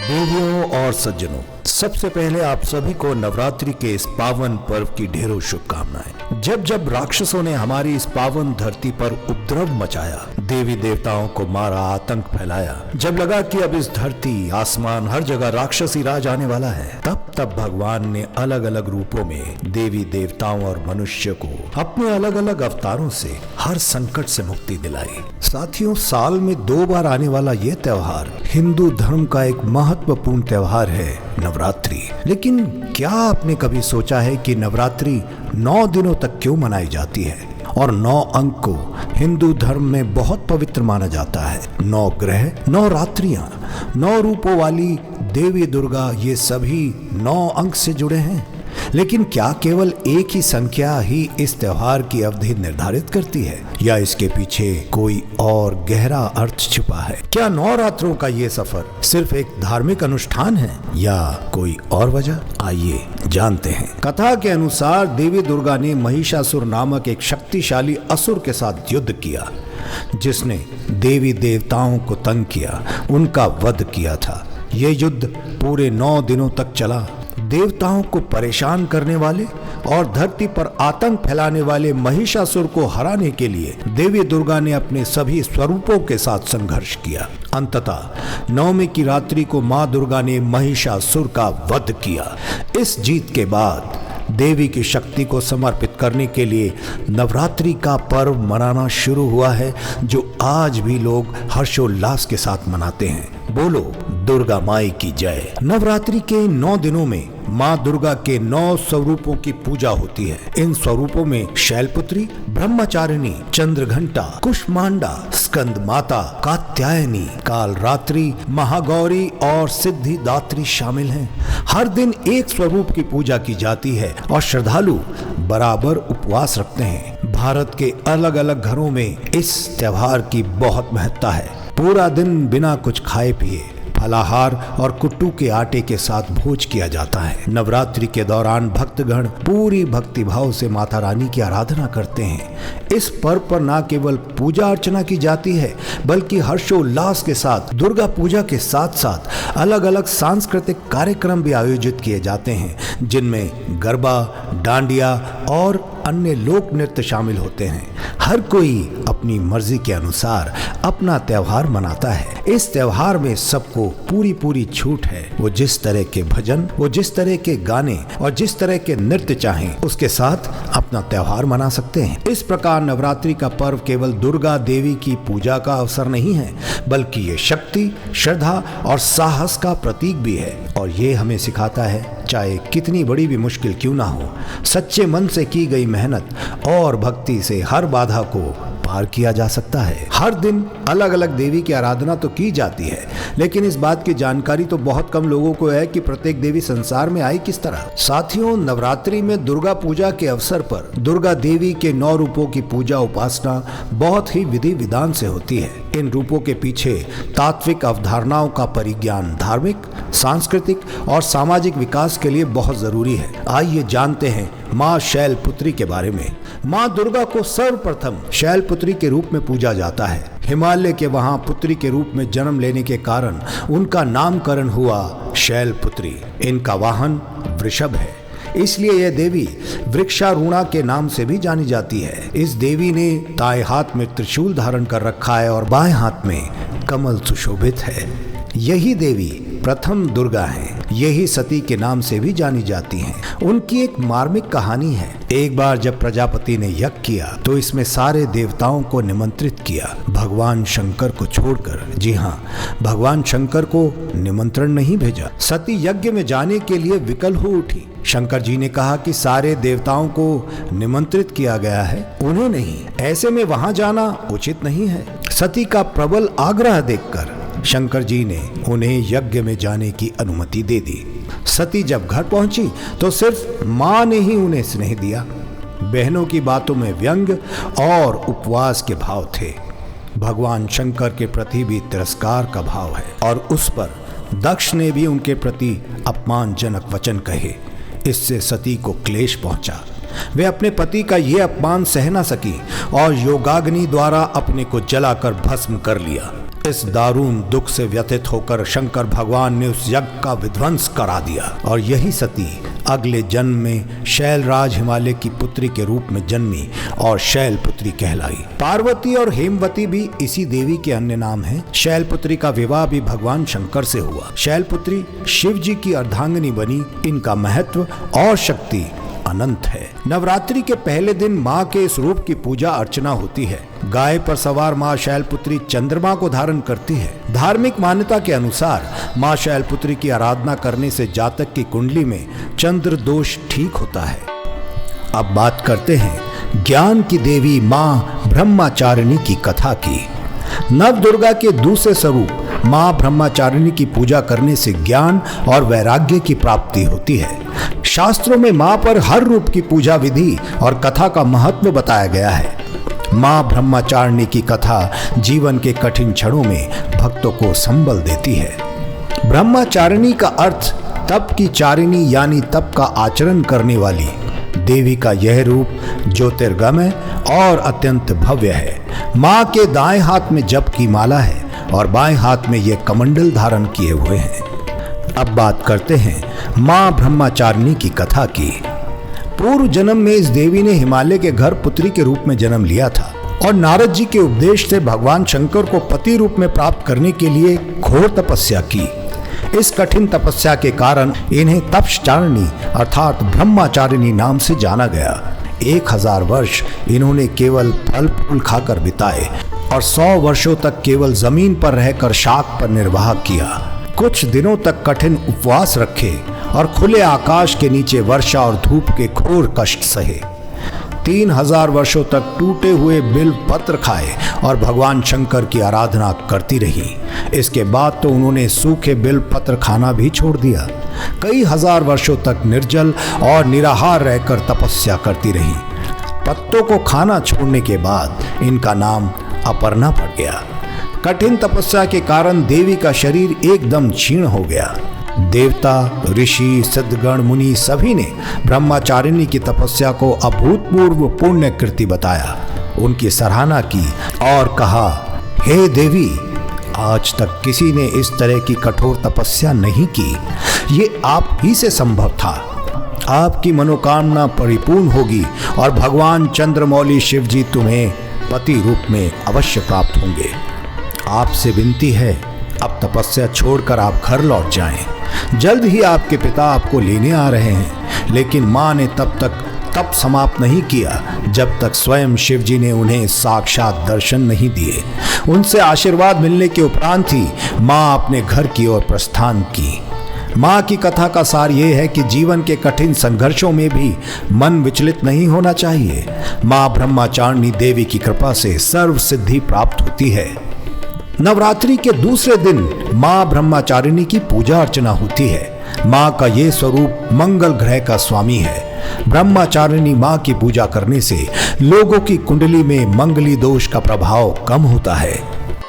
देवियों और सज्जनों, सबसे पहले आप सभी को नवरात्रि के इस पावन पर्व की ढेरों शुभकामनाएं। जब जब राक्षसों ने हमारी इस पावन धरती पर उपद्रव मचाया, देवी देवताओं को मारा, आतंक फैलाया, जब लगा कि अब इस धरती आसमान हर जगह राक्षसी राज आने वाला है, तब भगवान ने अलग अलग रूपों में देवी देवताओं और मनुष्य को अपने अलग अलग अवतारों से हर संकट से मुक्ति दिलाई। साथियों, साल में 2 बार आने वाला ये त्योहार हिंदू धर्म का एक महत्वपूर्ण त्योहार है, नवरात्रि। लेकिन क्या आपने कभी सोचा है कि नवरात्रि 9 दिनों तक क्यों मनाई जाती है? और 9 अंक को हिंदू धर्म में बहुत पवित्र माना जाता है। 9 ग्रह, 9 रात्रियां, 9 रूपों वाली देवी दुर्गा, ये सभी 9 अंक से जुड़े हैं। लेकिन क्या केवल एक ही संख्या ही इस त्योहार की अवधि निर्धारित करती है, या इसके पीछे कोई और गहरा अर्थ छिपा है? क्या नवरात्रों का ये सफर सिर्फ एक धार्मिक अनुष्ठान है या कोई और वजह? आइए जानते हैं। कथा के अनुसार देवी दुर्गा ने महिषासुर नामक एक शक्तिशाली असुर के साथ युद्ध किया, जिसने देवी देवताओं को तंग किया, उनका वध किया था। ये युद्ध पूरे 9 दिनों तक चला। देवताओं को परेशान करने वाले और धरती पर आतंक फैलाने वाले महिषासुर को हराने के लिए देवी दुर्गा ने अपने सभी स्वरूपों के साथ संघर्ष किया। अंततः 9वीं की रात्रि को मां दुर्गा ने महिषासुर का वध किया। इस जीत के बाद देवी की शक्ति को समर्पित करने के लिए नवरात्रि का पर्व मनाना शुरू हुआ है, जो आज भी लोग हर्षोल्लास के साथ मनाते हैं। बोलो दुर्गा माई की जय। नवरात्रि के 9 दिनों में माँ दुर्गा के 9 स्वरूपों की पूजा होती है। इन स्वरूपों में शैलपुत्री, ब्रह्मचारिणी, चंद्रघंटा, कुष्मांडा, स्कंद माता, कात्यायनी, कालरात्रि, महागौरी और सिद्धिदात्री शामिल हैं। हर दिन एक स्वरूप की पूजा की जाती है और श्रद्धालु बराबर उपवास रखते हैं। भारत के अलग अलग घरों में इस त्योहार की बहुत महत्ता है। पूरा दिन बिना कुछ खाए पिए फलाहार और कुट्टू के आटे के साथ भोज किया जाता है। नवरात्रि के दौरान भक्तगण पूरी भक्ति भाव से माता रानी की आराधना करते हैं। इस पर्व पर न केवल पूजा अर्चना की जाती है, बल्कि हर्षोल्लास के साथ दुर्गा पूजा के साथ साथ अलग अलग सांस्कृतिक कार्यक्रम भी आयोजित किए जाते हैं, जिनमें गरबा, डांडिया और अन्य लोक नृत्य शामिल होते हैं। हर कोई अपनी मर्जी के अनुसार अपना त्योहार मनाता है। इस त्योहार में सबको पूरी छूट है। वो जिस तरह के भजन, वो जिस तरह के गाने और जिस तरह के नृत्य चाहें, उसके साथ अपना त्योहार मना सकते हैं। इस प्रकार नवरात्रि का पर्व केवल दुर्गा देवी की पूजा का अवसर नहीं है, बल्कि ये शक्ति, श्रद्धा और साहस का प्रतीक भी है। और ये हमें सिखाता है, चाहे कितनी बड़ी भी मुश्किल क्यों ना हो, सच्चे मन से की गई मेहनत और भक्ति से हर बाधा को पार किया जा सकता है। हर दिन अलग अलग देवी की आराधना तो की जाती है, लेकिन इस बात की जानकारी तो बहुत कम लोगों को है कि प्रत्येक देवी संसार में आई किस तरह। साथियों, नवरात्रि में दुर्गा पूजा के अवसर पर दुर्गा देवी के 9 रूपों की पूजा उपासना बहुत ही विधि विधान से होती है। इन रूपों के पीछे तात्विक अवधारणाओं का परिज्ञान धार्मिक, सांस्कृतिक और सामाजिक विकास के लिए बहुत जरूरी है। आइए जानते हैं माँ शैलपुत्री के बारे में। माँ दुर्गा को सर्वप्रथम शैलपुत्री के रूप में पूजा जाता है। हिमालय के वहां पुत्री के रूप में जन्म लेने के कारण उनका नामकरण हुआ शैलपुत्री। इनका वाहन वृषभ है, इसलिए यह देवी वृक्षारूणा के नाम से भी जानी जाती है। इस देवी ने दाएं हाथ में त्रिशूल धारण कर रखा है और बाएं हाथ में कमल सुशोभित है। यही देवी प्रथम दुर्गा हैं। यही सती के नाम से भी जानी जाती हैं। उनकी एक मार्मिक कहानी है। एक बार जब प्रजापति ने यज्ञ किया तो इसमें सारे देवताओं को निमंत्रित किया, भगवान शंकर को छोड़कर। जी हाँ, भगवान शंकर को निमंत्रण नहीं भेजा। सती यज्ञ में जाने के लिए विकल हो उठी। शंकर जी ने कहा कि सारे देवताओं को निमंत्रित किया गया है, उन्हें नहीं। ऐसे में वहां जाना उचित नहीं है। सती का प्रबल आग्रह देखकर शंकर जी ने उन्हें यज्ञ में जाने की अनुमति दे दी। सती जब घर पहुंची तो सिर्फ मां ने ही उन्हें स्नेह दिया। बहनों की बातों में व्यंग और उपवास के भाव थे। भगवान शंकर के प्रति भी तिरस्कार का भाव है और उस पर दक्ष ने भी उनके प्रति अपमानजनक वचन कहे। इससे सती को क्लेश पहुंचा। वे अपने पति का ये अपमान सह न सकी और योगाग्नि द्वारा अपने को जलाकर भस्म कर लिया। इस दारुण दुख से व्यथित होकर शंकर भगवान ने उस यज्ञ का विध्वंस करा दिया और यही सती अगले जन्म में शैलराज हिमालय की पुत्री के रूप में जन्मी और शैलपुत्री कहलाई। पार्वती और हेमवती भी इसी देवी के अन्य नाम हैं। शैलपुत्री का विवाह भी भगवान शंकर से हुआ। शैलपुत्री शिव जी की अर्धांगिनी बनी। इनका महत्व और शक्ति अनंत है। नवरात्रि के पहले दिन माँ के इस रूप की पूजा अर्चना होती है। गाय पर सवार माँ शैलपुत्री चंद्रमा को धारण करती है। धार्मिक मान्यता के अनुसार माँ शैलपुत्री की आराधना करने से जातक की कुंडली में चंद्र दोष ठीक होता है। अब बात करते हैं ज्ञान की देवी माँ ब्रह्मचारिणी की कथा की। नव दुर्गा के दूसरे स्वरूप माँ ब्रह्मचारिणी की पूजा करने से ज्ञान और वैराग्य की प्राप्ति होती है। शास्त्रों में माँ पर हर रूप की पूजा विधि और कथा का महत्व बताया गया है। माँ ब्रह्मचारिणी की कथा जीवन के कठिन क्षणों में भक्तों को संबल देती है। ब्रह्मचारिणी का अर्थ तप की चारिणी यानी तप का आचरण करने वाली देवी का यह रूप ज्योतिर्गमय और अत्यंत भव्य है। माँ के दाएं हाथ में जप की माला है और बाएं हाथ में यह कमंडल धारण किए हुए हैं। अब बात करते हैं माँ ब्रह्मचारिणी की कथा की। पूर्व जन्म में इस देवी ने हिमालय के घर पुत्री के रूप में जन्म लिया था और नारद जी के उपदेश से भगवान शंकर को पति रूप में प्राप्त करने के लिए घोर तपस्या की। इस कठिन तपस्या के कारण इन्हें तपश्चारिणी अर्थात ब्रह्मचारिणी नाम से जाना गया। 1000 वर्ष इन्होंने केवल फल फूल खाकर बिताए और 100 वर्षों तक केवल जमीन पर रहकर शाक पर निर्वाह किया। कुछ दिनों तक कठिन उपवास रखे और खुले आकाश के नीचे वर्षा और धूप के घोर कष्ट सहे। 3000 वर्षों तक टूटे हुए बिल्व पत्र खाए और भगवान शंकर की आराधना करती रही। इसके बाद तो उन्होंने सूखे बिल्व पत्र खाना भी छोड़ दिया। कई हजार वर्षों तक निर्जल और निराहार रहकर तपस्या करती रही। पत्तों को खाना छोड़ने के बाद इनका नाम अपर्णा पड़ गया। कठिन तपस्या के कारण देवी का शरीर एकदम क्षीण हो गया। देवता, ऋषि, सिद्धगण, मुनि सभी ने ब्रह्मचारिणी की तपस्या को अभूतपूर्व पुण्य कृति बताया, उनकी सराहना की और कहा, हे देवी, आज तक किसी ने इस तरह की कठोर तपस्या नहीं की। ये आप ही से संभव था। आपकी मनोकामना परिपूर्ण होगी और भगवान चंद्रमौली शिव जी तुम्हें पति रूप में अवश्य प्राप्त होंगे। आपसे विनती है, अब तपस्या छोड़कर आप घर लौट जाएं। जल्द ही आपके पिता आपको लेने आ रहे हैं। लेकिन माँ ने तब तक तप समाप्त नहीं किया जब तक स्वयं शिव जी ने उन्हें साक्षात दर्शन नहीं दिए। उनसे आशीर्वाद मिलने के उपरांत ही माँ अपने घर की ओर प्रस्थान की। माँ की कथा का सार ये है कि जीवन के कठिन संघर्षों में भी मन विचलित नहीं होना चाहिए। माँ ब्रह्मचारिणी देवी की कृपा से सर्व सिद्धि प्राप्त होती है। नवरात्रि के दूसरे दिन माँ ब्रह्मचारिणी की पूजा अर्चना होती है। माँ का ये स्वरूप मंगल ग्रह का स्वामी है। ब्रह्मचारिणी माँ की पूजा करने से लोगों की कुंडली में मंगली दोष का प्रभाव कम होता है।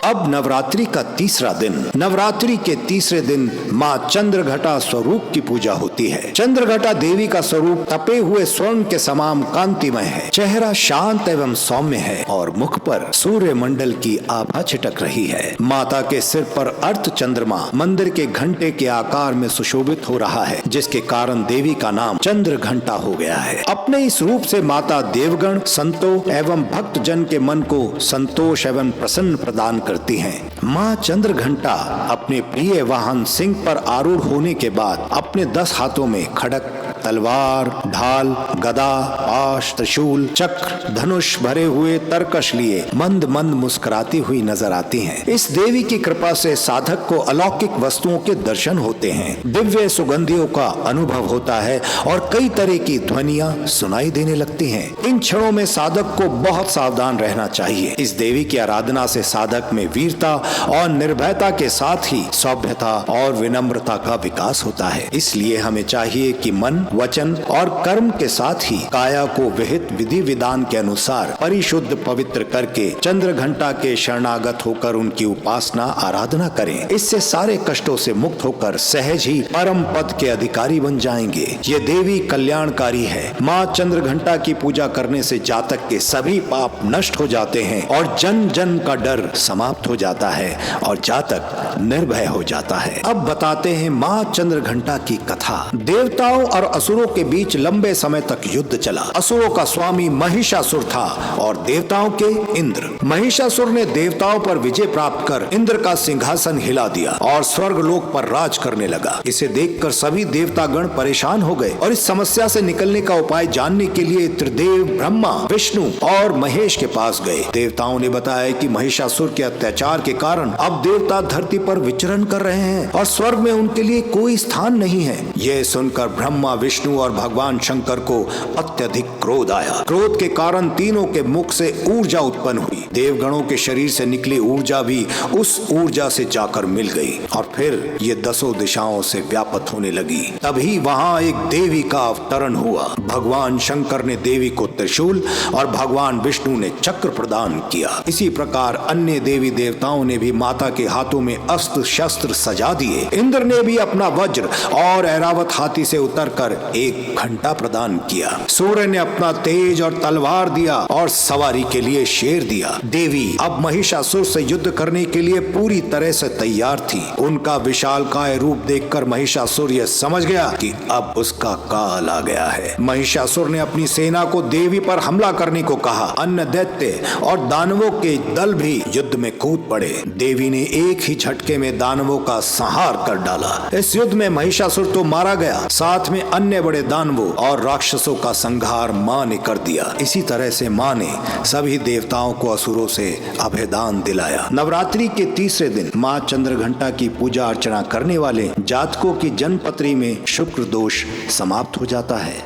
अब नवरात्रि का तीसरा दिन। नवरात्रि के तीसरे दिन माँ चंद्रघटा स्वरूप की पूजा होती है। चंद्रघटा देवी का स्वरूप तपे हुए स्वर्ण के समान कांतिमय है। चेहरा शांत एवं सौम्य है और मुख पर सूर्य मंडल की आभा छिटक रही है। माता के सिर पर अर्ध चंद्रमा मंदिर के घंटे के आकार में सुशोभित हो रहा है, जिसके कारण देवी का नाम चंद्रघंटा हो गया है। अपने इस रूप से माता देवगण, संतों एवं भक्त जन के मन को संतोष एवं प्रसन्न प्रदान करती हैं। माँ चंद्रघंटा अपने प्रिय वाहन सिंह पर आरूढ़ होने के बाद अपने 10 हाथों में खड़ग, तलवार, ढाल, गदा, पाश, त्रिशूल, चक्र, धनुष भरे हुए तरकश लिए मंद मंद मुस्कुराती हुई नजर आती हैं। इस देवी की कृपा से साधक को अलौकिक वस्तुओं के दर्शन होते हैं, दिव्य सुगंधियों का अनुभव होता है और कई तरह की ध्वनियां सुनाई देने लगती हैं। इन क्षणों में साधक को बहुत सावधान रहना चाहिए। इस देवी की आराधना से साधक में वीरता और निर्भयता के साथ ही सभ्यता और विनम्रता का विकास होता है। इसलिए हमें चाहिए कि मन, वचन और कर्म के साथ ही काया को विहित विधि विधान के अनुसार परिशुद्ध पवित्र करके चंद्रघंटा के शरणागत होकर उनकी उपासना आराधना करें। इससे सारे कष्टों से मुक्त होकर सहज ही परम पद के अधिकारी बन जाएंगे। ये देवी कल्याणकारी है। माँ चंद्रघंटा की पूजा करने से जातक के सभी पाप नष्ट हो जाते हैं और जन जन का डर समाप्त हो जाता है और जातक निर्भय हो जाता है। अब बताते हैं माँ चंद्रघंटा की कथा। देवताओं और असुरों के बीच लंबे समय तक युद्ध चला। असुरों का स्वामी महिषासुर था और देवताओं के इंद्र। महिषासुर ने देवताओं पर विजय प्राप्त कर इंद्र का सिंहासन हिला दिया और स्वर्ग लोक पर राज करने लगा। इसे देखकर सभी देवतागण परेशान हो गए और इस समस्या से निकलने का उपाय जानने के लिए त्रिदेव ब्रह्मा, विष्णु और महेश के पास गए। देवताओं ने बताया कि महिषासुर के अत्याचार के कारण अब देवता धरती पर विचरण कर रहे हैं और स्वर्ग में उनके लिए कोई स्थान नहीं है। यह सुनकर ब्रह्मा, विष्णु और भगवान शंकर को अत्यधिक क्रोध आया। क्रोध के कारण तीनों के मुख से ऊर्जा उत्पन्न हुई। देवगणों के शरीर से निकली ऊर्जा भी उस ऊर्जा से जाकर मिल गई और फिर ये 10 दिशाओं से व्याप्त होने लगी। तभी वहाँ एक देवी का अवतरण हुआ। भगवान शंकर ने देवी को त्रिशूल और भगवान विष्णु ने चक्र प्रदान किया। इसी प्रकार अन्य देवी देवताओं ने भी माता के हाथों में अस्त्र शस्त्र सजा दिए। इंद्र ने भी अपना वज्र और ऐरावत हाथी से उतरकर एक घंटा प्रदान किया। सूर्य ने अपना तेज और तलवार दिया और सवारी के लिए शेर दिया। देवी अब महिषासुर से युद्ध करने के लिए पूरी तरह से तैयार थी। उनका विशालकाय रूप देखकर महिषासुर यह समझ गया कि अब उसका काल आ गया है। महिषासुर ने अपनी सेना को देवी पर हमला करने को कहा। अन्य दैत्य और दानवों के दल भी युद्ध में कूद पड़े। देवी ने एक ही झटके में दानवों का संहार कर डाला। इस युद्ध में महिषासुर तो मारा गया, साथ में अन्य बड़े दानवों और राक्षसों का संहार माँ ने कर दिया। इसी तरह से माँ ने सभी देवताओं को असुरों से अभयदान दिलाया। नवरात्रि के तीसरे दिन माँ चंद्रघंटा की पूजा अर्चना करने वाले जातकों की जन्मपत्री में शुक्र दोष समाप्त हो जाता है।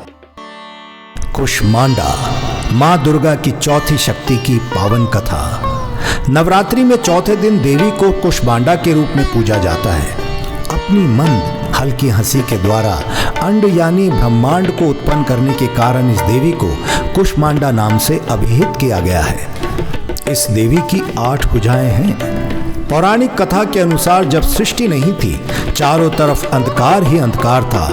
कुष्मांडा, माँ दुर्गा की चौथी शक्ति की पावन कथा। नवरात्रि में चौथे दिन देवी को कुष्मांडा के रूप में पूजा जाता है। अपनी मंद हल्की हंसी के द्वारा अंड यानी ब्रह्मांड को उत्पन्न करने के कारण इस देवी को कुष्मांडा नाम से अभिहित किया गया है। इस देवी की 8 भुजाएं हैं। पौराणिक कथा के अनुसार जब सृष्टि नहीं थी, चारों तरफ अंधकार ही अंधकार था,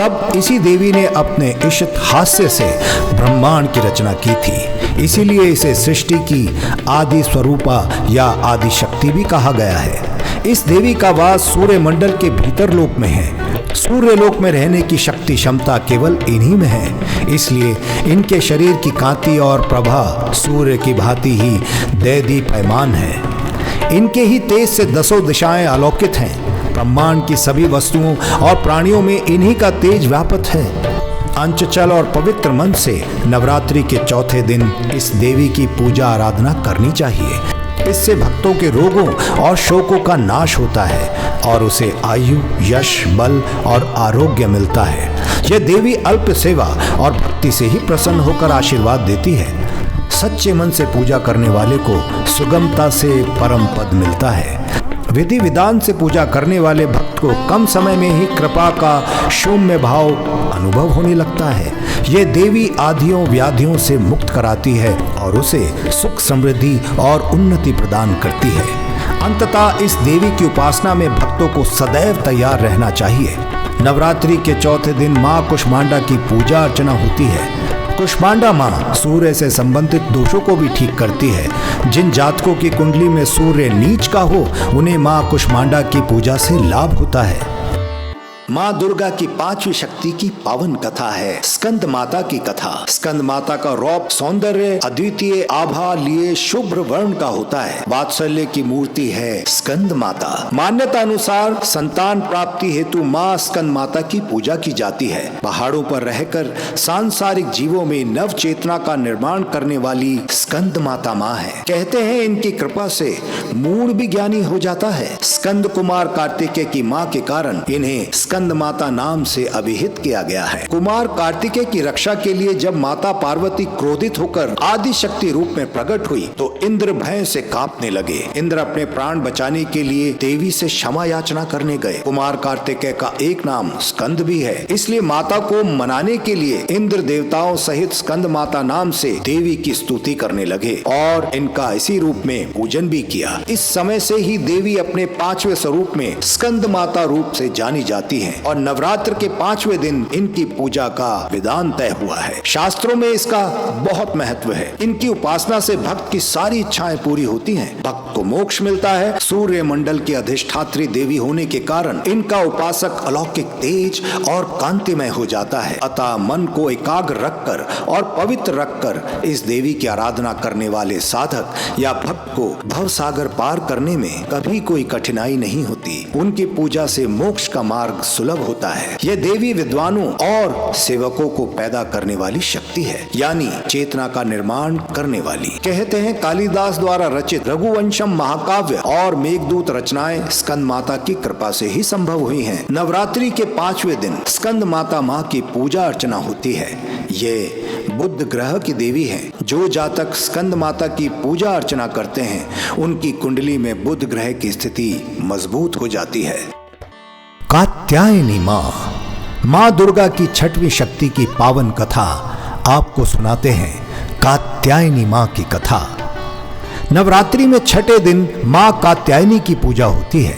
तब इसी देवी ने अपने इष्ट हास्य से ब्रह्मांड की रचना की थी। इसीलिए इसे सृष्टि की आदि स्वरूपा या आदि शक्ति भी कहा गया है। इस देवी का वास सूर्य मंडल के भीतर लोक में है। सूर्य लोक में रहने की शक्ति क्षमता केवल इन्हीं में है। इसलिए इनके शरीर की कांति और प्रभा सूर्य की भांति ही दैदीप्यमान है। इनके ही तेज से 10 दिशाएं अलौकित हैं। ब्रह्मांड की सभी वस्तुओं और प्राणियों में इन्हीं का तेज व्याप्त है। अंचल और पवित्र मन से नवरात्रि के चौथे दिन इस देवी की पूजा आराधना करनी चाहिए। इससे भक्तों के रोगों और शोकों का नाश होता है और उसे आयु, यश, बल और आरोग्य मिलता है। यह देवी अल्प सेवा और भक्ति से ही प्रसन्न होकर आशीर्वाद देती है। सच्चे मन से पूजा करने वाले को सुगमता से परम पद मिलता है। विधि विधान से पूजा करने वाले भक्त को कम समय में ही कृपा का शून्य भाव अनुभव होने लगता है। ये देवी आधियों व्याधियों से मुक्त कराती है और उसे सुख, समृद्धि और उन्नति प्रदान करती है। अंततः इस देवी की उपासना में भक्तों को सदैव तैयार रहना चाहिए। नवरात्रि के चौथे दिन माँ कुष्मांडा की पूजा अर्चना होती है। कुष्मांडा माँ सूर्य से संबंधित दोषों को भी ठीक करती है। जिन जातकों की कुंडली में सूर्य नीच का हो, उन्हें माँ कुष्मांडा की पूजा से लाभ होता है। माँ दुर्गा की 5वीं शक्ति की पावन कथा है स्कंद माता की कथा। स्कंद माता का रूप सौंदर्य अद्वितीय आभा लिए शुभ्र वर्ण का होता है। वात्सल्य की मूर्ति है स्कंद माता। मान्यता अनुसार संतान प्राप्ति हेतु माँ स्कंद माता की पूजा की जाती है। पहाड़ों पर रहकर सांसारिक जीवों में नव चेतना का निर्माण करने वाली स्कंद माता माँ है। कहते हैं इनकी कृपा से मूड भी ज्ञानी हो जाता है। स्कंद कुमार कार्तिकेय की माँ के कारण इन्हें स्कंद स्कंद माता नाम से अभिहित किया गया है। कुमार कार्तिकेय की रक्षा के लिए जब माता पार्वती क्रोधित होकर आदि शक्ति रूप में प्रकट हुई तो इंद्र भय से कांपने लगे। इंद्र अपने प्राण बचाने के लिए देवी से क्षमा याचना करने गए। कुमार कार्तिकेय का एक नाम स्कंद भी है, इसलिए माता को मनाने के लिए इंद्र देवताओं सहित स्कंद माता नाम से देवी की स्तुति करने लगे और इनका इसी रूप में पूजन भी किया। इस समय से ही देवी अपने 5वें स्वरूप में स्कंद माता रूप से जानी जाती है और नवरात्र के 5वें दिन इनकी पूजा का विधान तय हुआ है। शास्त्रों में इसका बहुत महत्व है। इनकी उपासना से भक्त की सारी इच्छाएं पूरी होती हैं, भक्त को मोक्ष मिलता है। सूर्य मंडल की अधिष्ठात्री देवी होने के कारण इनका उपासक अलौकिक तेज और कांतिमय हो जाता है। अतः मन को एकाग्र रखकर और पवित्र रखकर इस देवी की आराधना करने वाले साधक या भक्त को भव सागर पार करने में कभी कोई कठिनाई नहीं होती। उनकी पूजा से मोक्ष का मार्ग सुलभ होता है। यह देवी विद्वानों और सेवकों को पैदा करने वाली शक्ति है, यानी चेतना का निर्माण करने वाली। कहते हैं कालिदास द्वारा रचित रघुवंशम महाकाव्य और मेघदूत रचनाएं स्कंद माता की कृपा से ही संभव हुई हैं। नवरात्रि के 5वें दिन स्कंद माता माँ की पूजा अर्चना होती है। ये बुध ग्रह की देवी है। जो जातक स्कंद माता की पूजा अर्चना करते हैं उनकी कुंडली में बुध ग्रह की स्थिति मजबूत हो जाती है। कात्यायनी माँ दुर्गा की 6वीं शक्ति की पावन कथा आपको सुनाते हैं। कात्यायनी माँ की कथा। नवरात्रि में 6ठे दिन माँ कात्यायनी की पूजा होती है।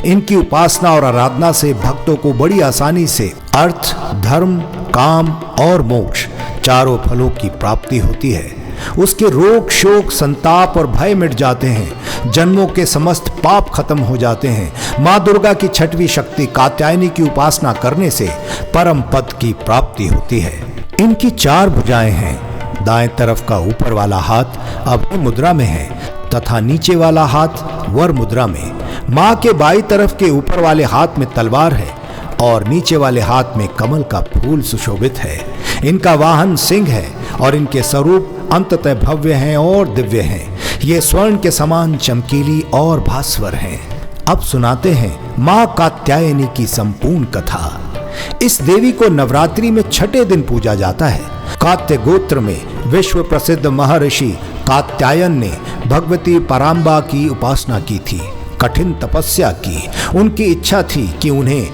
इनकी उपासना और आराधना से भक्तों को बड़ी आसानी से अर्थ, धर्म, काम और मोक्ष चारों फलों की प्राप्ति होती है। उसके रोग, शोक, संताप और भय मिट जाते हैं। जन्मों के समस्त पाप खत्म हो जाते हैं। माँ दुर्गा की 6वीं शक्ति कात्यायनी की उपासना करने से परम पद की प्राप्ति होती है। इनकी 4 भुजाएं हैं। दाएं तरफ का ऊपर वाला हाथ अभय मुद्रा में है तथा नीचे वाला हाथ वर मुद्रा में। माँ के बाईं तरफ के ऊपर वाले हाथ में तलवार है और नीचे वाले हाथ में कमल का फूल सुशोभित है। इनका वाहन सिंह है और इनके स्वरूप अंततः भव्य हैं और दिव्य हैं। ये स्वर्ण के समान चमकीली और भास्वर हैं। अब सुनाते हैं माँ कात्यायनी की संपूर्ण कथा। इस देवी को नवरात्रि में 6ठे दिन पूजा जाता है। कात्य गोत्र में विश्व प्रसिद्ध महर्षि कात्यायन ने भगवती पराम्बा की उपासना की थी, कठिन तपस्या की। उनकी इच्छा थी कि उन्हें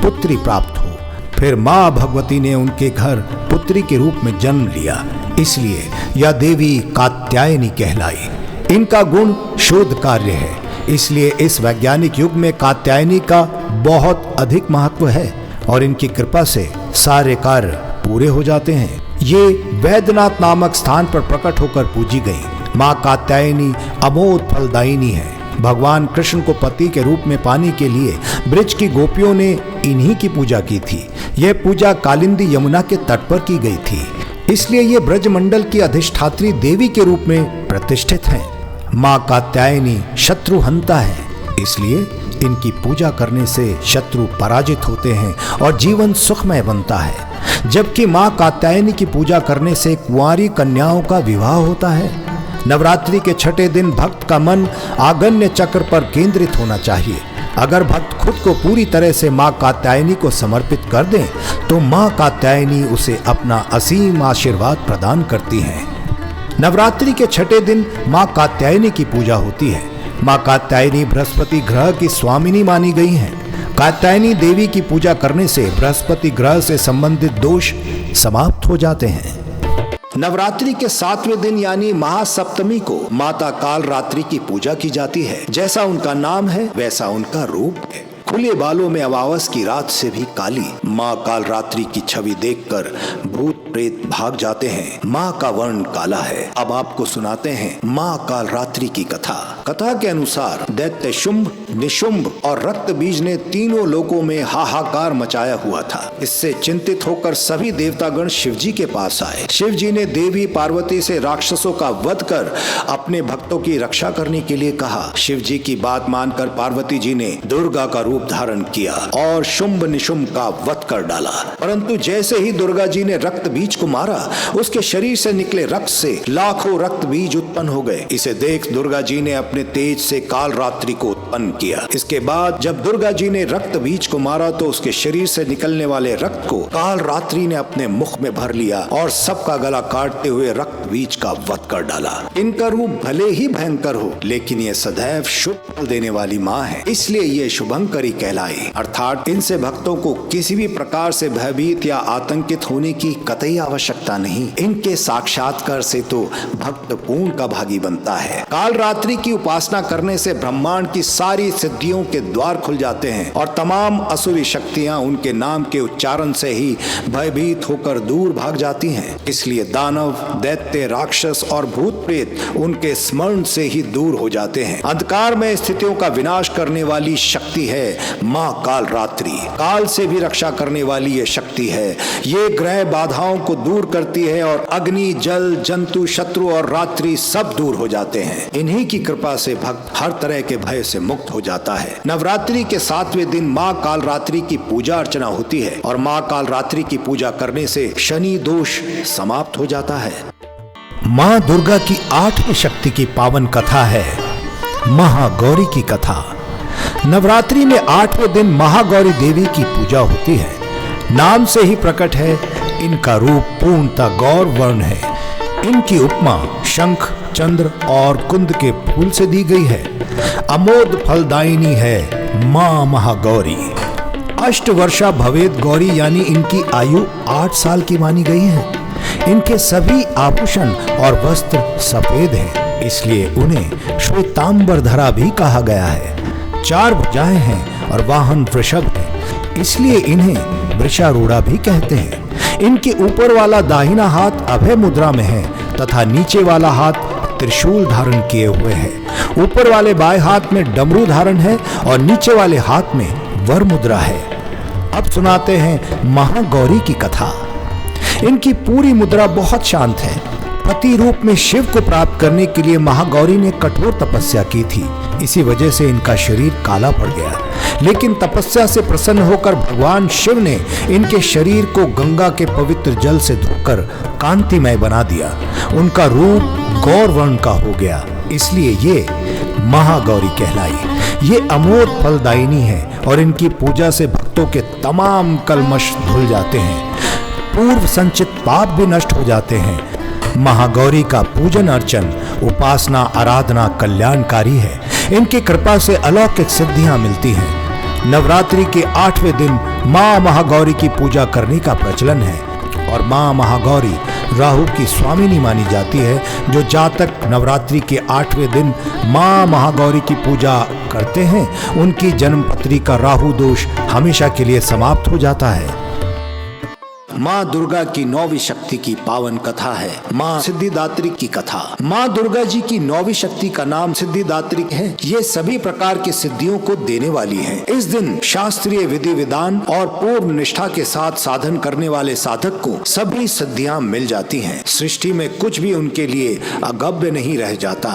पुत्री प्राप्त हो। फिर माँ भगवती ने उनके घर पुत्री के रूप में जन्म लिया, इसलिए यह देवी कात्यायनी कहलाई। इनका गुण शोध कार्य है, इसलिए इस वैज्ञानिक युग में कात्यायनी का बहुत अधिक महत्व है और इनकी कृपा से सारे कार्य पूरे हो जाते हैं। ये वैद्यनाथ नामक स्थान पर प्रकट होकर पूजी गई। माँ कात्यायनी अमोघ फलदायिनी है। भगवान कृष्ण को पति के रूप में पाने के लिए ब्रज की गोपियों ने इन्हीं की पूजा की थी। यह पूजा कालिंदी यमुना के तट पर की गई थी, इसलिए ये ब्रजमंडल की अधिष्ठात्री देवी के रूप में प्रतिष्ठित हैं। माँ कात्यायनी शत्रु हंता है, इसलिए इनकी पूजा करने से शत्रु पराजित होते हैं और जीवन सुखमय बनता है। जबकि माँ कात्यायनी की पूजा करने से कुंवारी कन्याओं का विवाह होता है। नवरात्रि के 6ठे दिन भक्त का मन आगन्य चक्र पर केंद्रित होना चाहिए। अगर भक्त खुद को पूरी तरह से माँ कात्यायनी को समर्पित कर दें तो माँ कात्यायनी उसे अपना असीम आशीर्वाद प्रदान करती हैं। नवरात्रि के 6ठे दिन माँ कात्यायनी की पूजा होती है। माँ कात्यायनी बृहस्पति ग्रह की स्वामिनी मानी गई हैं। कात्यायनी देवी की पूजा करने से बृहस्पति ग्रह से संबंधित दोष समाप्त हो जाते हैं। नवरात्रि के 7वें दिन यानी महासप्तमी को माता काल रात्रि की पूजा की जाती है। जैसा उनका नाम है वैसा उनका रूप है। खुले बालों में अमावस की रात से भी काली। माँ काल रात्रि की छवि देखकर भूत प्रेत भाग जाते हैं। माँ का वर्ण काला है। अब आपको सुनाते हैं माँ काल रात्रि की कथा। कथा के अनुसार दैत्य शुंभ, निशुंभ और रक्त बीज ने तीनों लोकों में हाहाकार मचाया हुआ था। इससे चिंतित होकर सभी देवतागण शिवजी के पास आए। शिवजी ने देवी पार्वती से राक्षसों का वध कर अपने भक्तों की रक्षा करने के लिए कहा। शिवजी की बात मानकर पार्वती जी ने दुर्गा का रूप धारण किया और शुंभ निशुंभ का वध कर डाला। परंतु जैसे ही दुर्गा जी ने रक्त बीज को मारा, उसके शरीर से निकले रक्त से लाखों रक्त बीज उत्पन्न हो गए। इसे देख दुर्गा जी ने अपने अपने तेज से काल रात्रि को उत्पन्न किया। इसके बाद जब दुर्गा जी ने रक्त बीज को मारा तो उसके शरीर से निकलने वाले रक्त को काल रात्रि ने अपने मुख में भर लिया और सबका गला काटते हुए रक्त बीज का वध कर डाला। इनका रूप भले ही भयंकर हो, लेकिन ये सदैव शुभ फल देने वाली माँ है, इसलिए ये शुभंकरी कहलाई। अर्थात इनसे भक्तों को किसी भी प्रकार से भयभीत या आतंकित होने की कतई आवश्यकता नहीं। इनके साक्षात्कार से तो भक्त पूर्ण का भागी बनता है। काल रात्रि की उपासना करने से ब्रह्मांड की सारी सिद्धियों के द्वार खुल जाते हैं और तमाम असुरी शक्तियां उनके नाम के उच्चारण से ही भयभीत होकर दूर भाग जाती हैं। इसलिए दानव, दैत्य, राक्षस और भूत प्रेत उनके स्मरण से ही दूर हो जाते हैं। अंधकार में स्थितियों का विनाश करने वाली शक्ति है माँ काल रात्रि। काल से भी रक्षा करने वाली ये शक्ति है। ये ग्रह बाधाओं को दूर करती है और अग्नि, जल, जंतु, शत्रु और रात्रि सब दूर हो जाते हैं। इन्हीं की कृपा से भक्त हर तरह के भय से मुक्त हो जाता है। नवरात्रि के 7वें दिन माँ काल रात्रि की पूजा अर्चना होती है और माँ काल रात्रि की पूजा करने से शनि दोष समाप्त हो जाता है। माँ दुर्गा की 8वीं शक्ति की पावन कथा है महागौरी की कथा। नवरात्रि में 8वें दिन महागौरी देवी की पूजा होती है। नाम से ही प्रकट है, इनका रूप पूर्णतः गौर वर्ण है। इनकी उपमा शंख, चंद्र और कुंद के फूल से दी गई है। अमोद फलदायिनी है माँ महागौरी। अष्टवर्षा भवेद गौरी यानी इनकी आयु 8 साल की मानी गई है। इनके सभी आभूषण और वस्त्र सफेद हैं, इसलिए उन्हें श्वेतांबरधरा भी कहा गया है। 4 भुजाएं हैं और वाहन वृषभ है, इसलिए इन्हें वृषारूढ़ा भी कहते हैं। इनके ऊपर वाला दाहिना हाथ अभय मुद्रा में है तथा नीचे वाला हाथ त्रिशूल धारण किए हुए है। ऊपर वाले बाएं हाथ में डमरू धारण है और नीचे वाले हाथ में वर मुद्रा है। अब सुनाते हैं महागौरी की कथा। इनकी पूरी मुद्रा बहुत शांत है। पति रूप में शिव को प्राप्त करने के लिए महागौरी ने कठोर तपस्या की थी। इसी वजह से इनका शरीर काला पड़ गया, लेकिन तपस्या से प्रसन्न होकर भगवान शिव ने इनके शरीर को गंगा के पवित्र जल से धोकर कांतिमय बना दिया। उनका रूप गौर वर्ण का हो गया, इसलिए ये महागौरी कहलाई। ये अमोद फलदायिनी है और इनकी पूजा से भक्तों के तमाम कलमश धुल जाते हैं, पूर्व संचित पाप भी नष्ट हो जाते हैं। महागौरी का पूजन अर्चन, उपासना, आराधना कल्याणकारी है। इनकी कृपा से अलौकिक सिद्धियां मिलती हैं। नवरात्रि के 8वें दिन माँ महागौरी की पूजा करने का प्रचलन है और माँ महागौरी राहु की स्वामिनी मानी जाती है। जो जातक नवरात्रि के 8वें दिन माँ महागौरी की पूजा करते हैं, उनकी जन्मपत्री का राहु दोष हमेशा के लिए समाप्त हो जाता है। माँ दुर्गा की 9वीं शक्ति की पावन कथा है माँ सिद्धिदात्री की कथा। माँ दुर्गा जी की 9वीं शक्ति का नाम सिद्धिदात्री है। ये सभी प्रकार की सिद्धियों को देने वाली है। इस दिन शास्त्रीय विधि विधान और पूर्ण निष्ठा के साथ साधन करने वाले साधक को सभी सिद्धियां मिल जाती हैं। सृष्टि में कुछ भी उनके लिए अगम्य नहीं रह जाता।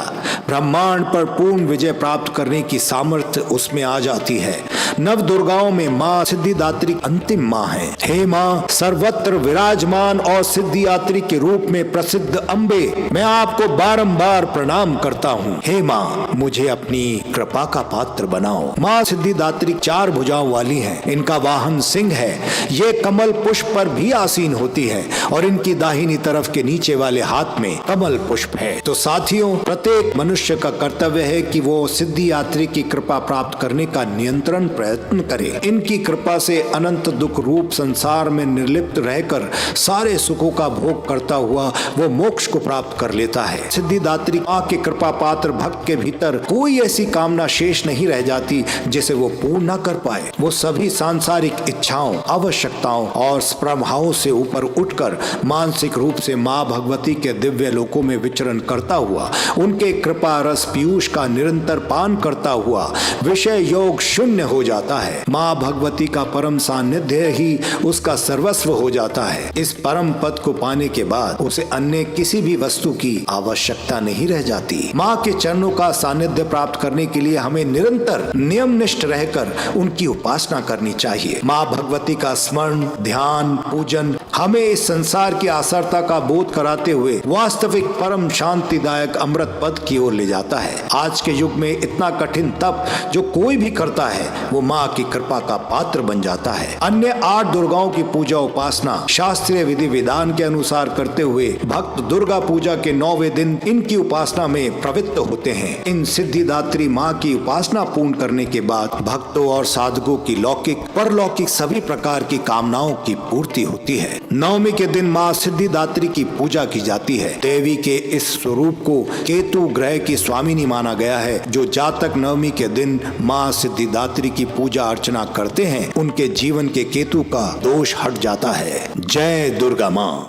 ब्रह्मांड पर पूर्ण विजय प्राप्त करने की सामर्थ्य उसमें आ जाती है। नव दुर्गाओं में माँ सिद्धिदात्री अंतिम माँ है। हे माँ सर्वत्र विराजमान और सिद्धिदात्री के रूप में प्रसिद्ध अम्बे, मैं आपको बारंबार प्रणाम करता हूँ। हे माँ मुझे अपनी कृपा का पात्र बनाओ। माँ सिद्धिदात्री 4 भुजाओं वाली है। इनका वाहन सिंह है। ये कमल पुष्प पर भी आसीन होती है और इनकी दाहिनी तरफ के नीचे वाले हाथ में कमल पुष्प है। तो साथियों, प्रत्येक मनुष्य का कर्तव्य है कि वो सिद्धिदात्री की कृपा प्राप्त करने का नियंत्रण प्रयत्न करे। इनकी कृपा से अनंत दुख रूप संसार में निर्लिप्त रहकर सारे सुखों का भोग करता हुआ वो मोक्ष को प्राप्त कर लेता है। सिद्धिदात्री माँ के कृपा पात्र भक्त के भीतर कोई ऐसी कामना शेष नहीं रह जाती जिसे वो पूर्ण न कर पाए। वो सभी सांसारिक इच्छाओं, आवश्यकताओं और प्रभावों से ऊपर उठकर मानसिक रूप से माँ भगवती के दिव्य लोकों में विचरण करता हुआ, उनके कृपा रस पीयूष का निरंतर पान करता हुआ विषय योग शून्य हो जाता है। माँ भगवती का परम सानिध्य ही उसका सर्वस्व हो जाता है। इस परम पद को पाने के बाद उसे अन्य किसी भी वस्तु की आवश्यकता नहीं रह जाती। माँ के चरणों का सानिध्य प्राप्त करने के लिए हमें निरंतर नियमनिष्ठ रहकर उनकी उपासना करनी चाहिए। माँ भगवती का स्मरण, ध्यान, पूजन हमें इस संसार की आसरता का बोध कराते हुए वास्तविक परम शांतिदायक अमृत पद की ओर ले जाता है। आज के युग में इतना कठिन तप जो कोई भी करता है वो माँ की कृपा का पात्र बन जाता है। अन्य 8 दुर्गाओं की पूजा उपासना शास्त्रीय विधि विधान के अनुसार करते हुए भक्त दुर्गा पूजा के 9वें दिन इनकी उपासना में प्रवृत्त होते हैं। इन सिद्धिदात्री माँ की उपासना पूर्ण करने के बाद भक्तों और साधकों की लौकिक परलौकिक सभी प्रकार की कामनाओं की पूर्ति होती है। नवमी के दिन माँ सिद्धिदात्री की पूजा की जाती है। देवी के इस स्वरूप को केतु ग्रह की स्वामिनी माना गया है। जो जातक नवमी के दिन माँ सिद्धिदात्री की पूजा अर्चना करते हैं उनके जीवन के केतु का दोष हट जाता है। जय दुर्गा माँ।